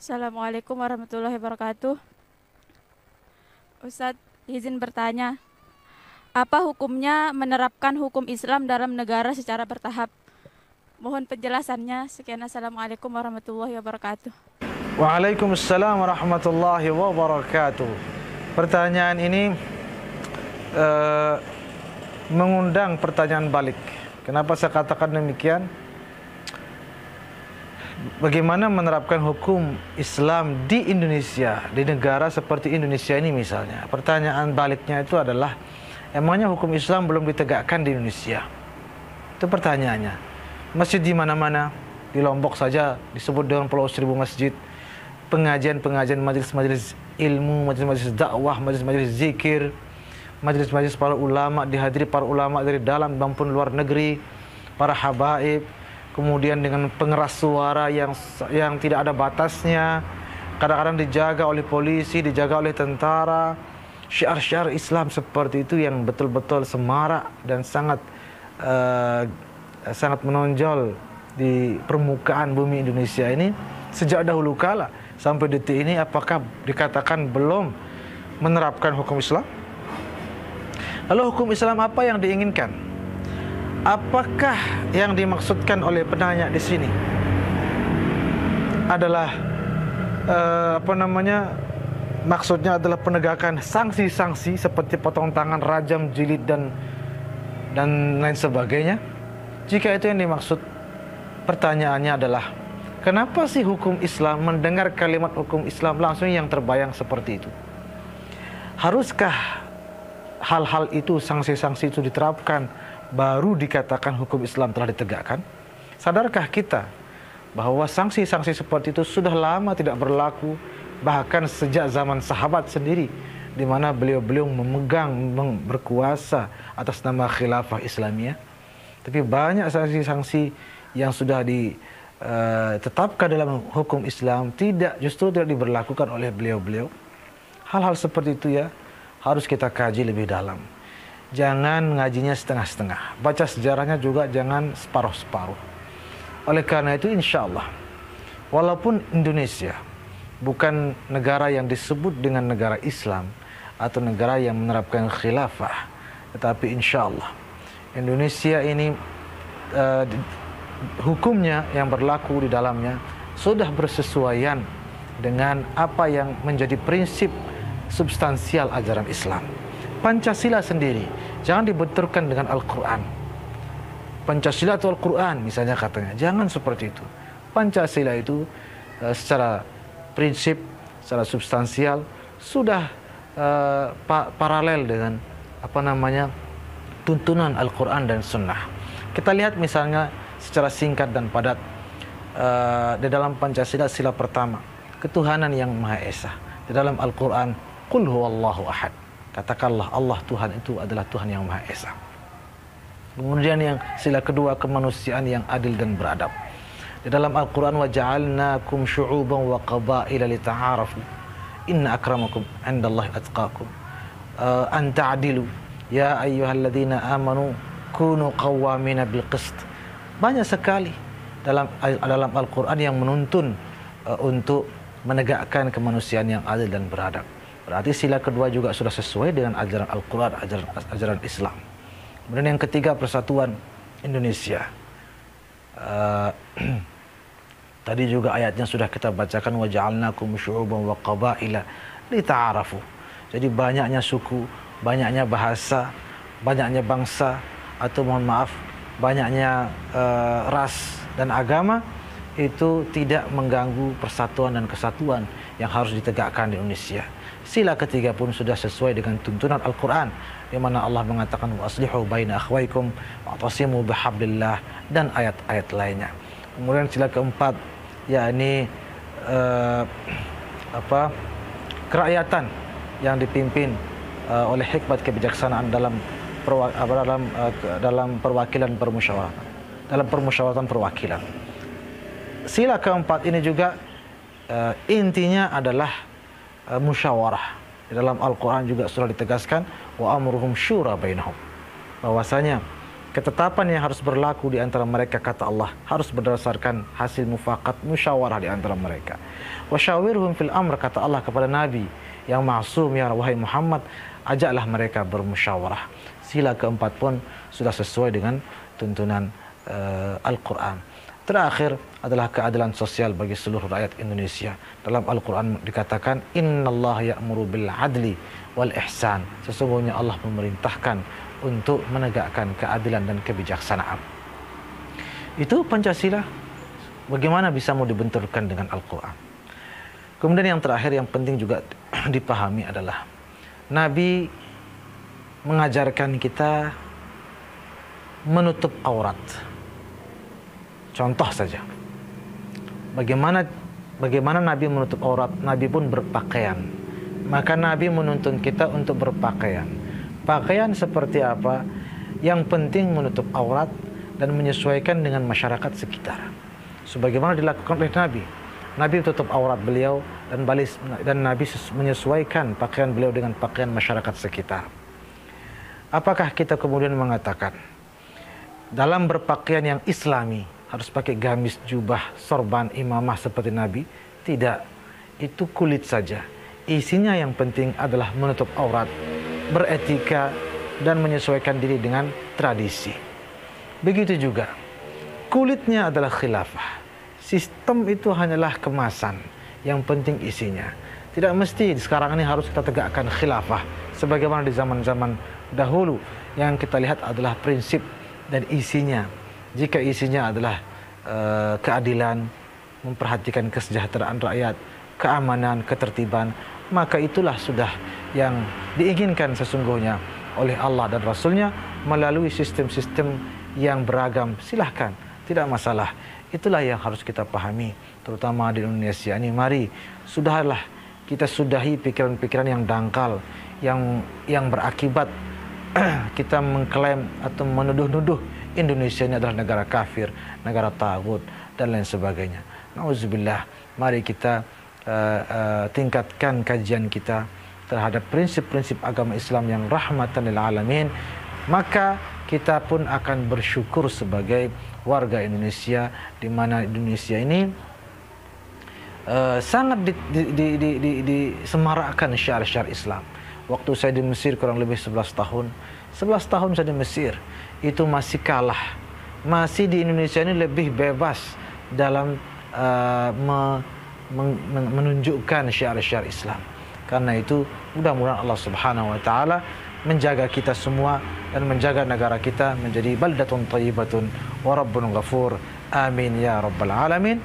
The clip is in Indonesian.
Assalamualaikum warahmatullahi wabarakatuh. Ustadz, izin bertanya, apa hukumnya menerapkan hukum Islam dalam negara secara bertahap? Mohon penjelasannya. Sekian, Assalamualaikum warahmatullahi wabarakatuh. Waalaikumsalam warahmatullahi wabarakatuh. Pertanyaan ini eh, mengundang pertanyaan balik. Kenapa saya katakan demikian? Bagaimana menerapkan hukum Islam di Indonesia, di negara seperti Indonesia ini misalnya? Pertanyaan baliknya itu adalah, emangnya hukum Islam belum ditegakkan di Indonesia? Itu pertanyaannya. Masjid di mana-mana, di Lombok saja disebut dengan Pulau Seribu Masjid. Pengajian-pengajian, majelis-majelis ilmu, majelis-majelis dakwah, majelis-majelis zikir, majelis-majelis para ulama, dihadiri para ulama dari dalam maupun luar negeri, para habaib. Kemudian dengan pengeras suara yang tidak ada batasnya, kadang-kadang dijaga oleh polisi, dijaga oleh tentara. Syiar-syiar Islam seperti itu yang betul-betul semarak dan sangat menonjol di permukaan bumi Indonesia ini sejak dahulu kala sampai detik ini. Apakah dikatakan belum menerapkan hukum Islam? Lalu hukum Islam apa yang diinginkan? Apakah yang dimaksudkan oleh penanya di sini adalah maksudnya adalah penegakan sanksi-sanksi seperti potong tangan, rajam, jilid dan lain sebagainya? Jika itu yang dimaksud, pertanyaannya adalah, kenapa sih hukum Islam, mendengar kalimat hukum Islam langsung yang terbayang seperti itu? Haruskah hal-hal itu, sanksi-sanksi itu diterapkan baru dikatakan hukum Islam telah ditegakkan? Sadarkah kita bahwa sanksi-sanksi seperti itu sudah lama tidak berlaku, bahkan sejak zaman sahabat sendiri, di mana beliau-beliau berkuasa atas nama khilafah Islamiyah? Tapi banyak sanksi-sanksi yang sudah ditetapkan dalam hukum Islam justru tidak diberlakukan oleh beliau-beliau. Hal-hal seperti itu ya harus kita kaji lebih dalam. Jangan ngajinya setengah-setengah. Baca sejarahnya juga jangan separuh-separuh. Oleh karena itu insya Allah, walaupun Indonesia bukan negara yang disebut dengan negara Islam atau negara yang menerapkan khilafah, tetapi insya Allah Indonesia ini hukumnya yang berlaku di dalamnya sudah bersesuaian dengan apa yang menjadi prinsip substansial ajaran Islam. Pancasila sendiri jangan dibenturkan dengan Al-Quran. Pancasila atau Al-Quran misalnya katanya, jangan seperti itu. Pancasila itu secara prinsip, secara substansial sudah paralel dengan tuntunan Al-Quran dan Sunnah. Kita lihat misalnya secara singkat dan padat di dalam Pancasila, sila pertama, ketuhanan yang Maha Esa. Di dalam Al-Quran, Qul huwallahu ahad, katakanlah Allah Tuhan itu adalah Tuhan yang Maha Esa. Kemudian yang sila kedua, kemanusiaan yang adil dan beradab. Di dalam Al-Quran, wa ja'alnakum syu'uban wa qabaila lita'arafu inna akramakum 'indallahi atqakum an ta'dilu ya ayyuhalladzina amanu kunu qawwamina bil qist. Banyak sekali dalam Al-Quran yang menuntun untuk menegakkan kemanusiaan yang adil dan beradab. Berarti sila kedua juga sudah sesuai dengan ajaran Al-Quran, ajaran Islam. Kemudian yang ketiga, persatuan Indonesia. Tadi juga ayatnya sudah kita bacakan, wa ja'alnakum syu'uban wa qabaila lita'arafu. Jadi banyaknya suku, banyaknya bahasa, banyaknya bangsa, atau mohon maaf, banyaknya ras dan agama itu tidak mengganggu persatuan dan kesatuan yang harus ditegakkan di Indonesia. Sila ketiga pun sudah sesuai dengan tuntunan Al-Quran, di mana Allah mengatakan wa aslihu baina akhwaikum wa'tasimu bihablillah, dan ayat-ayat lainnya. Kemudian sila keempat, yakni kerakyatan yang dipimpin oleh hikmat kebijaksanaan dalam perwakilan permusyawaratan, dalam permusyawaratan perwakilan. Sila keempat ini juga intinya adalah musyawarah. Di dalam Al-Quran juga sudah ditegaskan wa amruhum syura bainahum, bahwasanya Ketetapan yang harus berlaku di antara mereka, kata Allah, harus berdasarkan hasil mufakat, musyawarah di antara mereka. Wasyawirhum fil amr, kata Allah kepada Nabi yang maksum, ya wahai Muhammad, ajaklah mereka bermusyawarah. Sila keempat pun sudah sesuai dengan tuntunan Al-Quran. Terakhir adalah keadilan sosial bagi seluruh rakyat Indonesia. Dalam Al-Quran dikatakan, Innallaha ya'muru bil adli wal ihsan. Sesungguhnya Allah memerintahkan untuk menegakkan keadilan dan kebijaksanaan. Itu Pancasila. Bagaimana bisa mau dibenturkan dengan Al-Quran? Kemudian yang terakhir yang penting juga dipahami adalah Nabi mengajarkan kita menutup aurat. Contoh saja, bagaimana Nabi menutup aurat? Nabi pun berpakaian. Maka Nabi menuntun kita untuk berpakaian. Pakaian seperti apa? Yang penting menutup aurat dan menyesuaikan dengan masyarakat sekitar. Sebagaimana dilakukan oleh Nabi. Nabi tutup aurat beliau dan Nabi menyesuaikan pakaian beliau dengan pakaian masyarakat sekitar. Apakah kita kemudian mengatakan dalam berpakaian yang islami harus pakai gamis, jubah, sorban, imamah seperti Nabi? Tidak. Itu kulit saja. Isinya yang penting adalah menutup aurat, beretika, dan menyesuaikan diri dengan tradisi. Begitu juga kulitnya adalah khilafah. Sistem itu hanyalah kemasan, yang penting isinya. Tidak mesti sekarang ini harus kita tegakkan khilafah sebagaimana di zaman-zaman dahulu. Yang kita lihat adalah prinsip dan isinya. Jika isinya adalah keadilan, memperhatikan kesejahteraan rakyat, keamanan, ketertiban, maka itulah sudah yang diinginkan sesungguhnya oleh Allah dan Rasulnya melalui sistem-sistem yang beragam. Silahkan, tidak masalah. Itulah yang harus kita pahami, terutama di Indonesia ini. Mari, sudahlah kita sudahi pikiran-pikiran yang dangkal, yang berakibat kita mengklaim atau menuduh-nuduh Indonesia ini adalah negara kafir, negara taghut, dan lain sebagainya. Nauzubillah. Mari kita tingkatkan kajian kita terhadap prinsip-prinsip agama Islam yang rahmatan lil alamin, maka kita pun akan bersyukur sebagai warga Indonesia, di mana Indonesia ini sangat disemarakkan syiar-syiar Islam. Waktu saya di Mesir kurang lebih 11 tahun. 11 tahun saya di Mesir, itu masih kalah. Masih di Indonesia ini lebih bebas dalam menunjukkan syiar-syiar Islam. Karena itu mudah-mudahan Allah Subhanahu wa taala menjaga kita semua dan menjaga negara kita menjadi baldatun thayyibatun wa rabbun ghafur. Amin ya rabbal alamin.